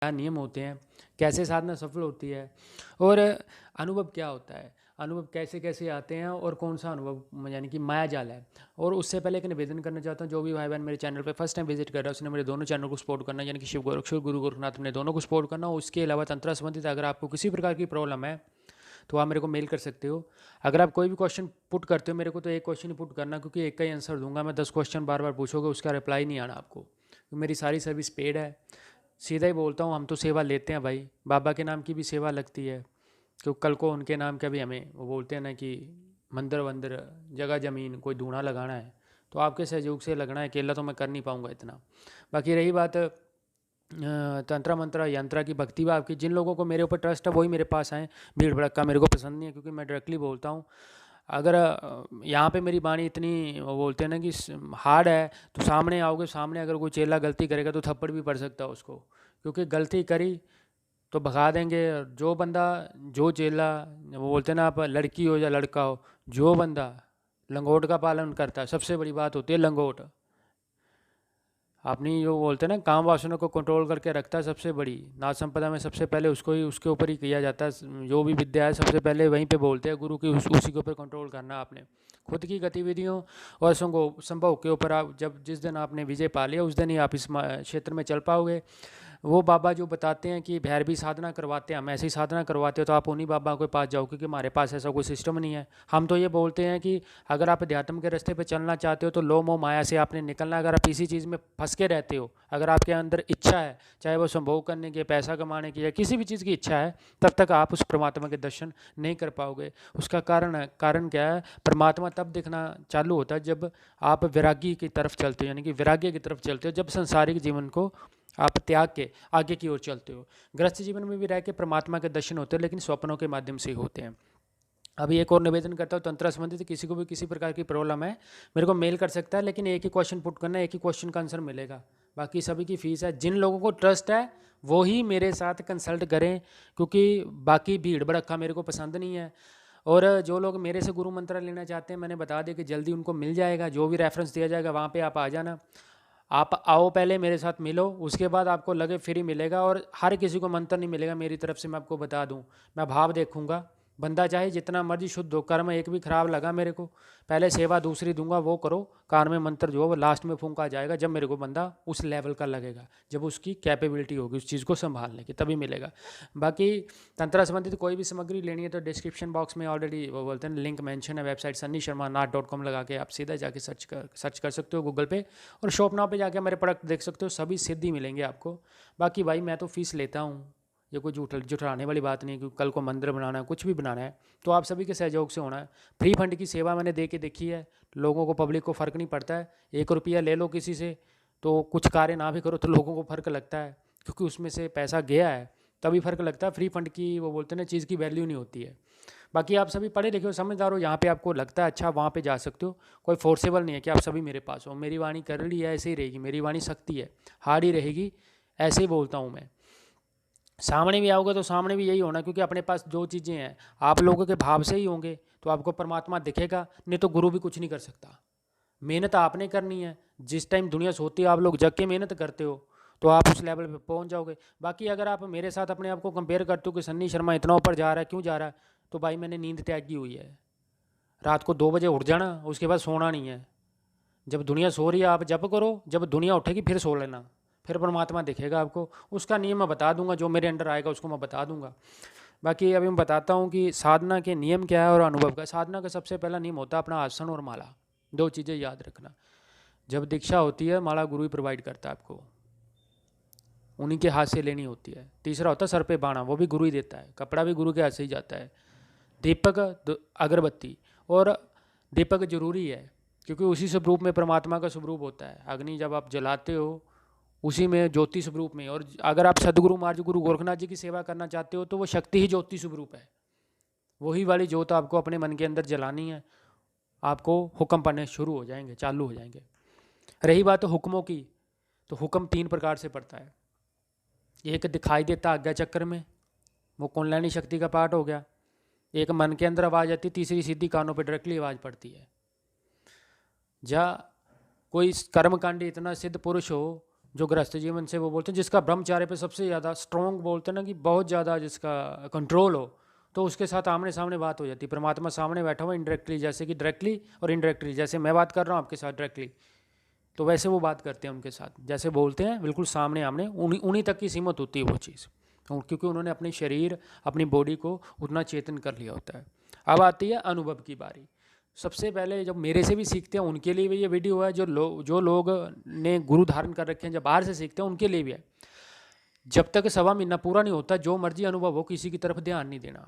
क्या नियम होते हैं, कैसे साधना सफल होती है और अनुभव क्या होता है, अनुभव कैसे कैसे आते हैं और कौन सा अनुभव यानी कि माया जाल है। और उससे पहले एक निवेदन करना चाहता हूँ, जो भी भाई बहन मेरे चैनल पे फर्स्ट टाइम विजिट कर रहा है उसने मेरे दोनों चैनल को सपोर्ट करना, यानी कि शिव गोरक्षर गुरु गोरखनाथ, ने दोनों को सपोर्ट करना। उसके अलावा तंत्र संबंधित अगर आपको किसी प्रकार की प्रॉब्लम है तो आप मेरे को मेल कर सकते हो। अगर आप कोई भी क्वेश्चन पुट करते हो मेरे को, तो एक क्वेश्चन ही पुट करना, क्योंकि एक का ही आंसर दूंगा मैं। 10 क्वेश्चन बार बार पूछोगे उसका रिप्लाई नहीं आना आपको, क्योंकि मेरी सारी सर्विस पेड है। सीधा ही बोलता हूँ, हम तो सेवा लेते हैं भाई, बाबा के नाम की भी सेवा लगती है, क्योंकि कल को उनके नाम का भी हमें वो बोलते हैं ना कि मंदिर वंदिर जगह ज़मीन कोई धूना लगाना है तो आपके सहयोग से लगना है, अकेला तो मैं कर नहीं पाऊँगा इतना। बाकी रही बात तंत्र मंत्र यंत्र की भक्ति भाव की, जिन लोगों को मेरे ऊपर ट्रस्ट है वही मेरे पास आए। भीड़ भड़का मेरे को पसंद नहीं है, क्योंकि मैं डायरेक्टली बोलता हूँ। अगर यहाँ पे मेरी बाणी इतनी वो बोलते हैं ना कि हार्ड है, तो सामने आओगे, सामने अगर कोई चेला गलती करेगा तो थप्पड़ भी पड़ सकता है उसको, क्योंकि गलती करी तो भगा देंगे। जो बंदा, जो चेला, वो बोलते हैं ना, आप लड़की हो या लड़का हो, जो बंदा लंगोट का पालन करता है, सबसे बड़ी बात होती है लंगोट, अपनी जो बोलते हैं ना काम वासना को कंट्रोल करके रखता है। सबसे बड़ी नाथ संपदा में सबसे पहले उसको ही, उसके ऊपर ही किया जाता है। जो भी विद्या है सबसे पहले वहीं पे बोलते हैं गुरु की, उसी के ऊपर कंट्रोल करना आपने। खुद की गतिविधियों और संभव के ऊपर आप जब जिस दिन आपने विजय पा लिया उस दिन ही आप इस क्षेत्र में चल पाओगे। वो बाबा जो बताते हैं कि भैरवी साधना करवाते हैं, हम ऐसी साधना करवाते हो, तो आप उन्हीं बाबा के पास जाओ, क्योंकि हमारे पास ऐसा कोई सिस्टम नहीं है। हम तो ये बोलते हैं कि अगर आप अध्यात्म के रास्ते पे चलना चाहते हो तो लो मोह माया से आपने निकलना। अगर आप इसी चीज़ में फंस के रहते हो, अगर आपके अंदर इच्छा है, चाहे वो संभोग करने की, पैसा कमाने की, या किसी भी चीज़ की इच्छा है, तब तक आप उस परमात्मा के दर्शन नहीं कर पाओगे। उसका कारण क्या है? परमात्मा तब दिखना चालू होता है जब आप वैरागी की तरफ चलते हो, यानी कि वैराग्य की तरफ चलते हो, जब संसारिक जीवन को आप त्याग के आगे की ओर चलते हो। गृहस्थ जीवन में भी रह के परमात्मा के दर्शन होते हैं, लेकिन स्वप्नों के माध्यम से ही होते हैं। अभी एक और निवेदन करता हूँ, तंत्र संबंधित किसी को भी किसी प्रकार की प्रॉब्लम है मेरे को मेल कर सकता है, लेकिन एक ही क्वेश्चन पुट करना है, एक ही क्वेश्चन का आंसर मिलेगा। बाकी सभी की फीस है। जिन लोगों को ट्रस्ट है वो ही मेरे साथ कंसल्ट करें, क्योंकि बाकी भीड़ भड़का मेरे को पसंद नहीं है। और जो लोग मेरे से गुरु मंत्र लेना चाहते हैं, मैंने बता दिया कि जल्दी उनको मिल जाएगा, जो भी रेफरेंस दिया जाएगा वहाँ पे आप आ जाना। आप आओ, पहले मेरे साथ मिलो, उसके बाद आपको लगे फ्री मिलेगा। और हर किसी को मंत्र नहीं मिलेगा मेरी तरफ से, मैं आपको बता दूं। मैं भाव देखूंगा, बंदा चाहे जितना मर्जी शुद्ध हो, कर्म एक भी खराब लगा मेरे को, पहले सेवा दूसरी दूंगा, वो करो। कान में मंत्र जो है वो लास्ट में फूंका जाएगा, जब मेरे को बंदा उस लेवल का लगेगा, जब उसकी कैपेबिलिटी होगी उस चीज़ को संभालने की, तभी मिलेगा। बाकी तंत्र संबंधित कोई भी सामग्री लेनी है तो डिस्क्रिप्शन बॉक्स में ऑलरेडी वो बोलते हैं लिंक मेंशन है, वेबसाइट sunnySharma.com लगा के आप सीधा जाके सर्च कर सकते हो गूगल पे, और शॉप नाउ पे जाके हमारे प्रोडक्ट देख सकते हो, सभी सिद्ध ही मिलेंगे आपको। बाकी भाई मैं तो फीस लेता हूँ, ये कोई जुटाने वाली बात नहीं है, क्योंकि कल को मंदिर बनाना है, कुछ भी बनाना है, तो आप सभी के सहयोग से होना है। फ्री फंड की सेवा मैंने दे के देखी है, लोगों को, पब्लिक को फ़र्क नहीं पड़ता है। 1 रुपया ले लो किसी से तो कुछ कार्य ना भी करो तो लोगों को फ़र्क लगता है, क्योंकि उसमें से पैसा गया है, तभी फ़र्क लगता है। फ्री फंड की वो बोलते हैं ना चीज़ की वैल्यू नहीं होती है। बाकी आप सभी पढ़े लिखे हो, समझदार हो, यहाँ पे आपको लगता है अच्छा, वहाँ पे जा सकते हो। कोई फोर्सेबल नहीं है कि आप सभी मेरे पास हो। मेरी वाणी कर रही है, ऐसे ही रहेगी, मेरी वाणी शक्ति है, हार्ड ही रहेगी, ऐसे ही बोलता हूँ मैं। सामने भी आओगे तो सामने भी यही होना, क्योंकि अपने पास जो चीज़ें हैं आप लोगों के भाव से ही होंगे, तो आपको परमात्मा दिखेगा, नहीं तो गुरु भी कुछ नहीं कर सकता। मेहनत आपने करनी है। जिस टाइम दुनिया सोती है आप लोग जग के मेहनत करते हो, तो आप उस लेवल पे पहुंच जाओगे। बाकी अगर आप मेरे साथ अपने आप को कंपेयर करते हो कि सन्नी शर्मा इतना ऊपर जा रहा है, क्यों जा रहा है, तो भाई मैंने नींद त्याग की हुई है। रात को 2 बजे उठ जाना, उसके बाद सोना नहीं है। जब दुनिया सो रही है आप जप करो, जब दुनिया उठेगी फिर सो लेना, फिर परमात्मा दिखेगा आपको। उसका नियम मैं बता दूंगा, जो मेरे अंडर आएगा उसको मैं बता दूंगा। बाकी अभी मैं बताता हूँ कि साधना के नियम क्या है और अनुभव का। साधना का सबसे पहला नियम होता है अपना आसन और माला, 2 चीज़ें याद रखना। जब दीक्षा होती है माला गुरु ही प्रोवाइड करता है आपको, उन्हीं के हाथ से लेनी होती है। तीसरा होता है सर पे बाणा, वो भी गुरु ही देता है, कपड़ा भी गुरु के हाथ से ही जाता है। दीपक, अगरबत्ती, और दीपक जरूरी है, क्योंकि उसी स्वरूप में परमात्मा का स्वरूप होता है। अग्नि जब आप जलाते हो उसी में ज्योति स्वरूप में। और अगर आप सदगुरु मार्ग गुरु गोरखनाथ जी की सेवा करना चाहते हो तो वो शक्ति ही ज्योति स्वरूप है। वही वाली ज्योत आपको अपने मन के अंदर जलानी है, आपको हुक्म पढ़ने शुरू हो जाएंगे, चालू हो जाएंगे। रही बात हुक्मों की, तो हुक्म 3 प्रकार से पड़ता है। एक दिखाई देता आज्ञा चक्र में, वो कुंडलिनी शक्ति का पार्ट हो गया। एक मन के अंदर आवाज़ आती, तीसरी सीधी कानों पे डायरेक्टली आवाज़ पड़ती है। जा कोई कर्मकांडी इतना सिद्ध पुरुष हो जो गृहस्थ जीवन से वो बोलते हैं, जिसका ब्रह्मचार्य पे सबसे ज़्यादा स्ट्रॉन्ग बोलते हैं ना, कि बहुत ज़्यादा जिसका कंट्रोल हो, तो उसके साथ आमने सामने बात हो जाती है। परमात्मा सामने बैठा हुआ इनडायरेक्टली, जैसे कि डायरेक्टली और इनडायरेक्टली, जैसे मैं बात कर रहा हूँ आपके साथ डायरेक्टली, तो वैसे वो बात करते हैं उनके साथ, जैसे बोलते हैं बिल्कुल सामने आमने, उन्हीं तक की सीमित होती है वो चीज़, क्योंकि उन्होंने अपने शरीर अपनी बॉडी को उतना चेतन कर लिया होता है। अब आती है अनुभव की बारी। सबसे पहले जब मेरे से भी सीखते हैं उनके लिए भी ये वीडियो है, जो लोग ने गुरु धारण कर रखे हैं, जब बाहर से सीखते हैं उनके लिए भी है। जब तक 1.25 महीना पूरा नहीं होता, जो मर्जी अनुभव हो, किसी की तरफ ध्यान नहीं देना,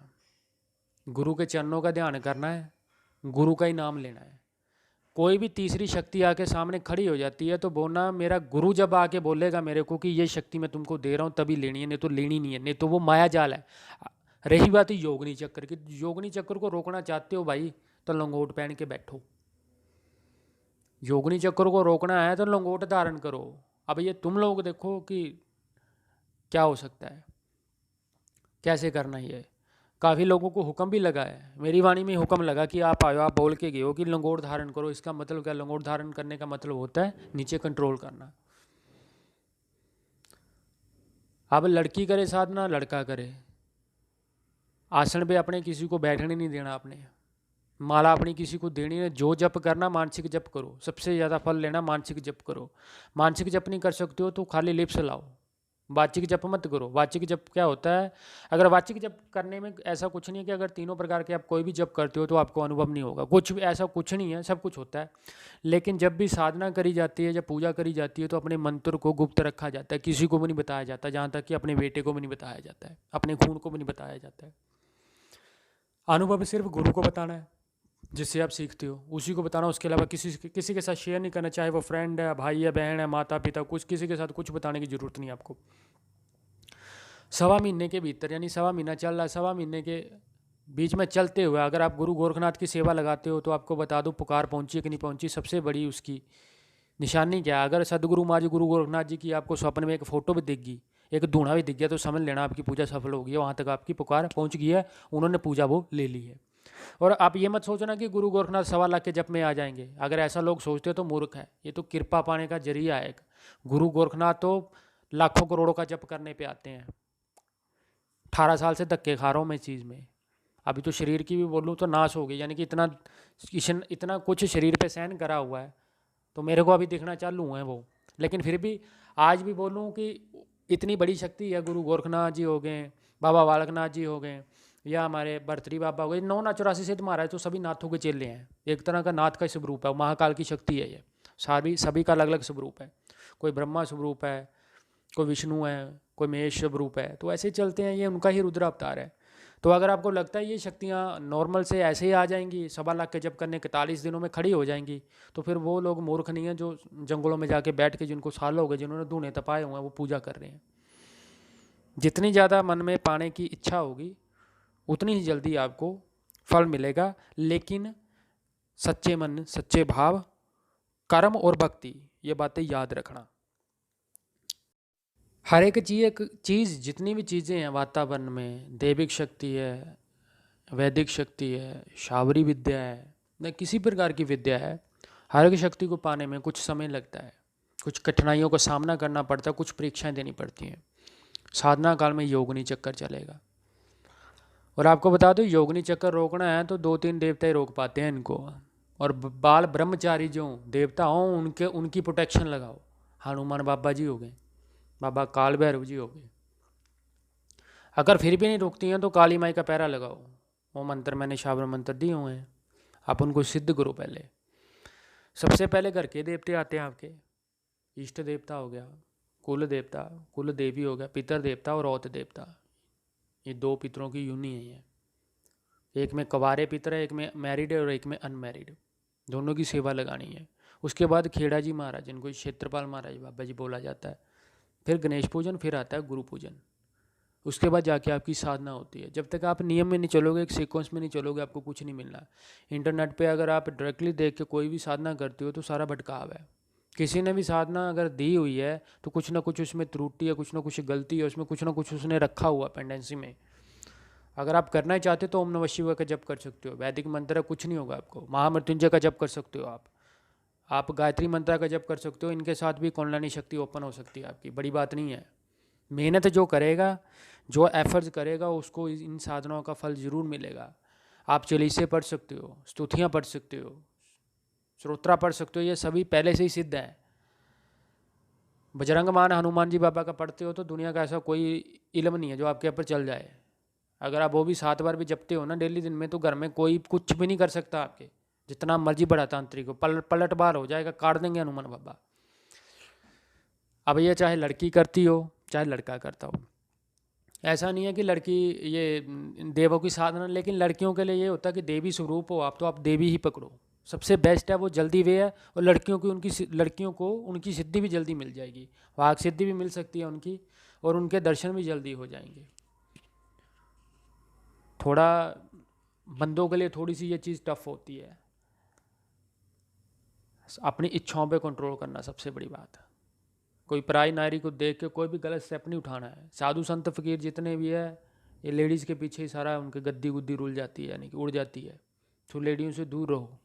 गुरु के चरणों का ध्यान करना है, गुरु का ही नाम लेना है। कोई भी तीसरी शक्ति आके सामने खड़ी हो जाती है तो बोलना, मेरा गुरु जब आके बोलेगा मेरे को कि ये शक्ति मैं तुमको दे रहा हूँ तभी लेनी है, नहीं तो लेनी नहीं है, नहीं तो वो माया जाल है। रही बात योगनी चक्कर की, योगनी चक्कर को रोकना चाहते हो भाई तो लंगोट पहन के बैठो। योगनी चक्कर को रोकना है तो लंगोट धारण करो। अब ये तुम लोग देखो कि क्या हो सकता है, कैसे करना ये। काफ़ी लोगों को हुक्म भी लगा है, मेरी वाणी में हुक्म लगा कि आप आयो, आप बोल के गए हो कि लंगोट धारण करो। इसका मतलब क्या? लंगोट धारण करने का मतलब होता है नीचे कंट्रोल करना। अब लड़की करे साधना, लड़का करे, आसन पे अपने किसी को बैठने नहीं देना, अपने माला अपनी किसी को देनी है। जो जप करना मानसिक जप करो, सबसे ज़्यादा फल लेना मानसिक जप करो। मानसिक जप नहीं कर सकते हो तो खाली लिप्स लाओ, वाचिक जप मत करो। वाचिक जप क्या होता है? अगर वाचिक जप करने में ऐसा कुछ नहीं है कि अगर तीनों प्रकार के आप कोई भी जप करते हो तो आपको अनुभव नहीं होगा, कुछ भी ऐसा कुछ नहीं है, सब कुछ होता है। लेकिन जब भी साधना करी जाती है, जब पूजा करी जाती है, तो अपने मंत्र को गुप्त रखा जाता है, किसी को भी नहीं बताया जाता, जहाँ तक कि अपने बेटे को भी नहीं बताया जाता है, अपने खून को भी नहीं बताया जाता है। अनुभव सिर्फ गुरु को बताना है, जिससे आप सीखते हो उसी को बताना। उसके अलावा किसी के साथ शेयर नहीं करना, चाहे वो फ्रेंड है, भाई है, बहन है, माता पिता, कुछ किसी के साथ कुछ बताने की ज़रूरत नहीं आपको। 1.25 महीने के भीतर, यानी 1.25 महीना चल रहा है, 1.25 महीने के बीच में चलते हुए अगर आप गुरु गोरखनाथ की सेवा लगाते हो तो आपको बता दो पुकार पहुंची है कि नहीं पहुंची, सबसे बड़ी उसकी निशानी क्या है। अगर सदगुरु माँ जी गुरु गोरखनाथ जी की आपको स्वप्न में एक फ़ोटो भी दिख गई, एक धूणा भी दिख गया, तो समझ लेना आपकी पूजा सफल हो गई है, वहाँ तक आपकी पुकार पहुँच गई है, उन्होंने पूजा वो ले ली है। और आप ये मत सोचना कि गुरु गोरखनाथ 1.25 लाख के जप में आ जाएंगे। अगर ऐसा लोग सोचते हो तो मूर्ख है, ये तो कृपा पाने का जरिया है। गुरु गोरखनाथ तो लाखों करोड़ों का जप करने पे आते हैं। 18 साल से धक्के खा रहा हूँ मैं इस चीज़ में। अभी तो शरीर की भी बोलूँ तो नाश हो गई, यानी कि इतना कुछ शरीर पे सहन करा हुआ है, तो मेरे को अभी दिखना चालू हुआ है वो। लेकिन फिर भी आज भी बोलूँ कि इतनी बड़ी शक्ति है। गुरु गोरखनाथ जी हो गए, बाबा बालकनाथ जी हो गए, या हमारे भर्तरी बाबा हो गए, 9 84 सिद्ध महाराज तो सभी नाथों के चेले हैं। एक तरह का नाथ का स्वरूप है, महाकाल की शक्ति है ये। सभी का अलग अलग स्वरूप है, कोई ब्रह्मा स्वरूप है, कोई विष्णु है, कोई महेश स्वरूप है, तो ऐसे चलते हैं। ये उनका ही रुद्र अवतार है। तो अगर आपको लगता है ये शक्तियाँ नॉर्मल से ऐसे ही आ जाएंगी, 1.25 लाख के जप करने 41 दिनों में खड़ी हो जाएंगी, तो फिर वो लोग मूर्ख नहीं हैं जो जंगलों में जाके बैठ के, जिनको सालों हो गए, जिन्होंने धूने तपाए हुए हैं, वो पूजा कर रहे हैं। जितनी ज़्यादा मन में पाने की इच्छा होगी उतनी ही जल्दी आपको फल मिलेगा। लेकिन सच्चे मन, सच्चे भाव, कर्म और भक्ति, ये बातें याद रखना। हर एक चीज़ जितनी भी चीज़ें हैं वातावरण में, दैविक शक्ति है, वैदिक शक्ति है, शावरी विद्या है, न किसी प्रकार की विद्या है, हर एक शक्ति को पाने में कुछ समय लगता है, कुछ कठिनाइयों का सामना करना पड़ता है, कुछ परीक्षाएं देनी पड़ती हैं। साधना काल में योगनी चक्कर चलेगा। और आपको बता दो, योगनी चक्कर रोकना है तो 2-3 देवता ही रोक पाते हैं इनको। और बाल ब्रह्मचारी जो देवता हों उनकी प्रोटेक्शन लगाओ। हनुमान बाबा जी हो गए, बाबा काल भैरव जी हो गए। अगर फिर भी नहीं रुकती हैं तो काली माई का पैरा लगाओ। वो मंत्र मैंने शावर मंत्र दिए हुए हैं, आप उनको सिद्ध करो। पहले सबसे पहले घर के देवते आते हैं आपके। इष्ट देवता हो गया, कुल देवता, कुल देवी हो गया, पितर देवता और औत देवता। ये 2 पितरों की यूनि है ये। एक में कवारे पितर है, एक में मैरिड है और एक में अनमैरिड, दोनों की सेवा लगानी है। उसके बाद खेड़ा जी महाराज, जिनको क्षेत्रपाल महाराज बाबा जी बोला जाता है। फिर गणेश पूजन, फिर आता है गुरु पूजन। उसके बाद जाके आपकी साधना होती है। जब तक आप नियम में नहीं चलोगे, एक सीक्वेंस में नहीं चलोगे, आपको कुछ नहीं मिलना। इंटरनेट पे अगर आप डायरेक्टली देख के कोई भी साधना करते हो तो सारा भटकाव है। किसी ने भी साधना अगर दी हुई है तो कुछ ना कुछ उसमें त्रुटि है, कुछ ना कुछ गलती है, उसमें कुछ ना कुछ उसने रखा हुआ पेंडेंसी में। अगर आप करना चाहते तो ओम नमः शिवाय का जप कर सकते हो, वैदिक मंत्र कुछ नहीं होगा आपको। महामृत्युंजय का जप कर सकते हो आप। आप गायत्री मंत्र का जप कर सकते हो, इनके साथ भी कुंडलिनी शक्ति ओपन हो सकती है आपकी, बड़ी बात नहीं है। मेहनत जो करेगा, जो एफर्ट्स करेगा, उसको इन साधनाओं का फल जरूर मिलेगा। आप चालीसे पढ़ सकते हो, स्तुतियाँ पढ़ सकते हो, स्तोत्रा पढ़ सकते हो, ये सभी पहले से ही सिद्ध है। बजरंग मान हनुमान जी बाबा का पढ़ते हो तो दुनिया का ऐसा कोई इल्म नहीं है जो आपके ऊपर चल जाए। अगर आप वो भी 7 बार भी जपते हो ना डेली दिन में, तो घर में कोई कुछ भी नहीं कर सकता आपके, जितना मर्जी बड़ा तांत्रिक हो, पलट बार हो जाएगा, काट देंगे हनुमान बाबा। अब ये चाहे लड़की करती हो चाहे लड़का करता हो, ऐसा नहीं है कि लड़की ये देवों की साधना, लेकिन लड़कियों के लिए ये होता है कि देवी स्वरूप हो आप, तो आप देवी ही पकड़ो, सबसे बेस्ट है वो, जल्दी वे है। और लड़कियों को उनकी सिद्धि भी जल्दी मिल जाएगी, वाक सिद्धि भी मिल सकती है उनकी, और उनके दर्शन भी जल्दी हो जाएंगे। थोड़ा बंदों के लिए थोड़ी सी ये चीज़ टफ होती है, अपनी इच्छाओं पे कंट्रोल करना सबसे बड़ी बात है। कोई पराई नारी को देख के कोई भी गलत स्टेप नहीं उठाना है। साधु संत फकीर जितने भी है, ये लेडीज़ के पीछे ही सारा उनके गद्दी गुद्दी रुल जाती है, यानी कि उड़ जाती है। तो लेडियों से दूर रहो,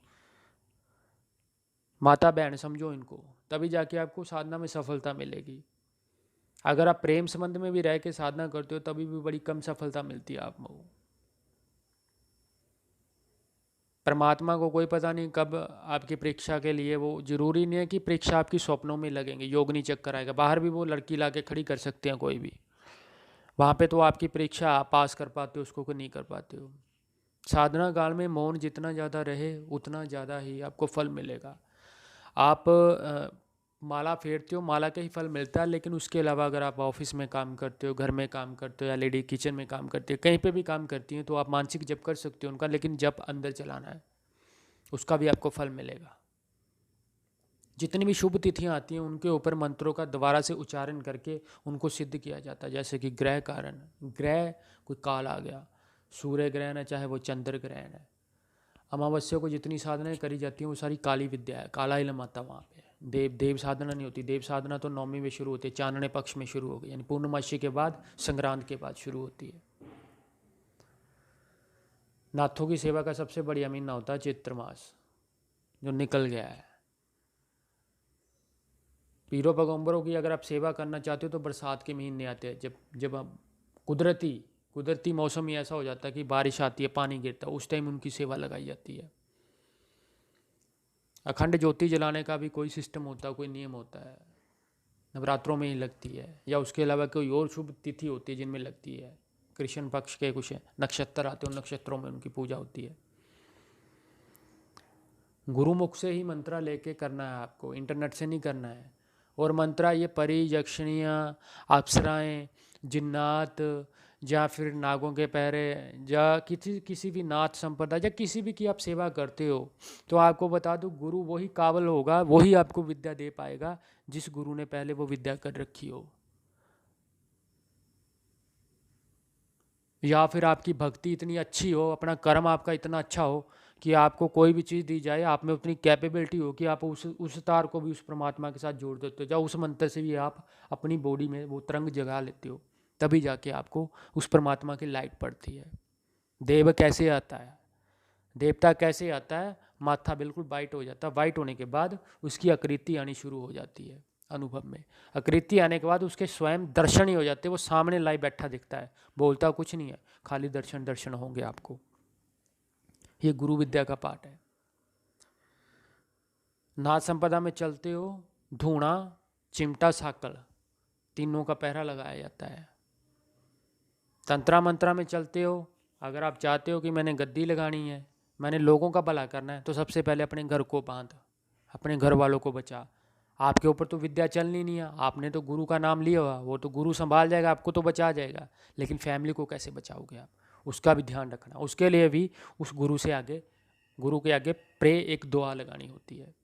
माता बहन समझो इनको, तभी जाके आपको साधना में सफलता मिलेगी। अगर आप प्रेम संबंध में भी रह के साधना करते हो तभी भी बड़ी कम सफलता मिलती है आपको। परमात्मा को कोई पता नहीं कब आपकी परीक्षा के लिए, वो जरूरी नहीं है कि परीक्षा आपकी स्वप्नों में लगेंगे, योगनी चक्कर आएगा, बाहर भी वो लड़की ला के खड़ी कर सकते हैं कोई भी, वहाँ पे तो आपकी परीक्षा आप पास कर पाते हो, उसको को नहीं कर पाते हो। साधना काल में मौन जितना ज़्यादा रहे उतना ज़्यादा ही आपको फल मिलेगा। आप माला फेरते हो, माला का ही फल मिलता है, लेकिन उसके अलावा अगर आप ऑफिस में काम करते हो, घर में काम करते हो, या लेडी किचन में काम करते हो, कहीं पे भी काम करती हैं, तो आप मानसिक जप कर सकते हो उनका, लेकिन जप अंदर चलाना है, उसका भी आपको फल मिलेगा। जितनी भी शुभ तिथियां आती हैं उनके ऊपर मंत्रों का दोबारा से उच्चारण करके उनको सिद्ध किया जाता है। जैसे कि ग्रह कारण, ग्रह कोई काल आ गया, सूर्य ग्रहण है चाहे वो चंद्र ग्रहण है, अमावस्या को जितनी साधनाएं करी जाती हैं वो सारी काली विद्या है, काला इल्म आता वहाँ पे। देव साधना नहीं होती, देव साधना तो नौमी में शुरू होती है, चांदने पक्ष में शुरू हो गई, यानी पूर्णमासी के बाद, संक्रांत के बाद शुरू होती है। नाथों की सेवा का सबसे बढ़िया महीना होता है चैत्र मास, जो निकल गया है। पीरों पैगंबरों की अगर आप सेवा करना चाहते हो तो बरसात के महीने आते हैं, जब आप कुदरती मौसम ही ऐसा हो जाता है कि बारिश आती है, पानी गिरता है, उस टाइम उनकी सेवा लगाई जाती है। अखंड ज्योति जलाने का भी कोई सिस्टम होता है, कोई नियम होता है, नवरात्रों में ही लगती है, या उसके अलावा कोई और शुभ तिथि होती है जिनमें लगती है। कृष्ण पक्ष के कुछ नक्षत्र आते हैं, उन नक्षत्रों में उनकी पूजा होती है। गुरुमुख से ही मंत्रा लेके करना है आपको, इंटरनेट से नहीं करना है। और मंत्रा ये परी, यक्षिणियाँ, अप्सराएँ, जिन्नात, या फिर नागों के पहरे, या किसी भी नाथ संप्रदाय या किसी भी की आप सेवा करते हो, तो आपको बता दूं गुरु वही काबिल होगा, वही आपको विद्या दे पाएगा जिस गुरु ने पहले वो विद्या कर रखी हो। या फिर आपकी भक्ति इतनी अच्छी हो, अपना कर्म आपका इतना अच्छा हो कि आपको कोई भी चीज़ दी जाए, आप में उतनी कैपेबिलिटी हो कि आप उस तार को भी उस परमात्मा के साथ जोड़ देते हो, या उस मंत्र से भी आप अपनी बॉडी में वो तरंग जगा लेते हो, तभी जाके आपको उस परमात्मा की लाइट पड़ती है। देव कैसे आता है, देवता कैसे आता है, माथा बिल्कुल वाइट हो जाता है, वाइट होने के बाद उसकी आकृति आनी शुरू हो जाती है। अनुभव में आकृति आने के बाद उसके स्वयं दर्शन ही हो जाते हैं, वो सामने लाइव बैठा दिखता है, बोलता कुछ नहीं है, खाली दर्शन होंगे आपको। ये गुरु विद्या का पाठ है। नाथ संपदा में चलते हो, धूणा, चिमटा, साकल, तीनों का पहरा लगाया जाता है। तंत्रा मंत्रा में चलते हो, अगर आप चाहते हो कि मैंने गद्दी लगानी है, मैंने लोगों का भला करना है, तो सबसे पहले अपने घर को बांध, अपने घर वालों को बचा। आपके ऊपर तो विद्या चलनी नहीं है, आपने तो गुरु का नाम लिया हुआ, वो तो गुरु संभाल जाएगा, आपको तो बचा जाएगा, लेकिन फैमिली को कैसे बचाओगे आप, उसका भी ध्यान रखना। उसके लिए भी उस गुरु के आगे एक दुआ लगानी होती है।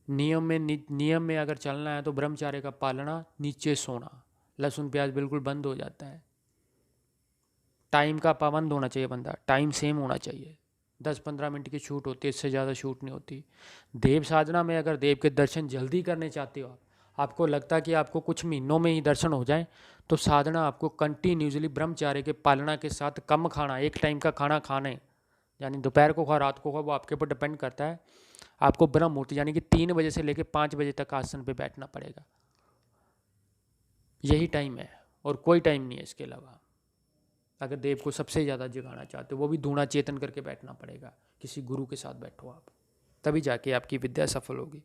नियम में अगर चलना है तो ब्रह्मचार्य का पालना, नीचे सोना, लहसुन प्याज बिल्कुल बंद हो जाता है। टाइम का पाबंद होना चाहिए बंदा, टाइम सेम होना चाहिए, 10-15 मिनट की छूट होती है, इससे ज़्यादा छूट नहीं होती। देव साधना में अगर देव के दर्शन जल्दी करने चाहते हो, आपको लगता है कि आपको कुछ महीनों में ही दर्शन हो जाए, तो साधना आपको कंटिन्यूसली ब्रह्मचार्य के पालना के साथ कम खाना, एक टाइम का खाना खाना है, यानी दोपहर को खा रात को खा, वो आपके ऊपर डिपेंड करता है। आपको ब्रह्म मुहूर्त यानी कि 3 बजे से लेकर 5 बजे तक आसन पे बैठना पड़ेगा। यही टाइम है और कोई टाइम नहीं है इसके अलावा। अगर देव को सबसे ज़्यादा जगाना चाहते हो, वो भी धूणा चेतन करके बैठना पड़ेगा। किसी गुरु के साथ बैठो आप, तभी जाके आपकी विद्या सफल होगी।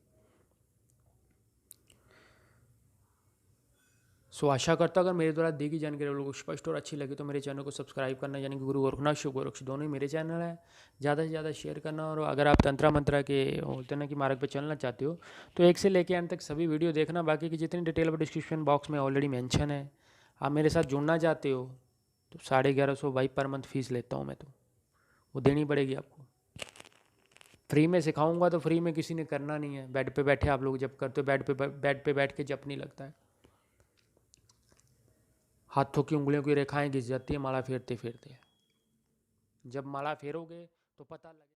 सो आशा करता हूँ अगर मेरे द्वारा दी गई जानकारी आप लोगों को स्पष्ट और अच्छी लगी तो मेरे चैनल को सब्सक्राइब करना, यानी कि गुरु गोरखनाथ शिव गोरक्ष दोनों ही मेरे चैनल है, ज़्यादा से ज़्यादा शेयर करना। और अगर आप तंत्रा मंत्रा के बोलते ना कि मार्ग पर चलना चाहते हो तो एक से लेके अंत तक सभी वीडियो देखना। बाकी की जितनी डिटेल डिस्क्रिप्शन बॉक्स में ऑलरेडी मेंशन है। आप मेरे साथ जुड़ना चाहते हो तो 1150 भाई पर मंथ फीस लेता हूँ मैं, तो वो देनी पड़ेगी आपको। फ्री में सिखाऊंगा तो फ्री में किसी ने करना नहीं है। बेड पे बैठे आप लोग जब करते हो, बेड पे बैठ के जप नहीं लगता है, हाथों की उंगलियों की रेखाएं घिस जाती है माला फेरते फेरते। जब माला फेरोगे तो पता लगे।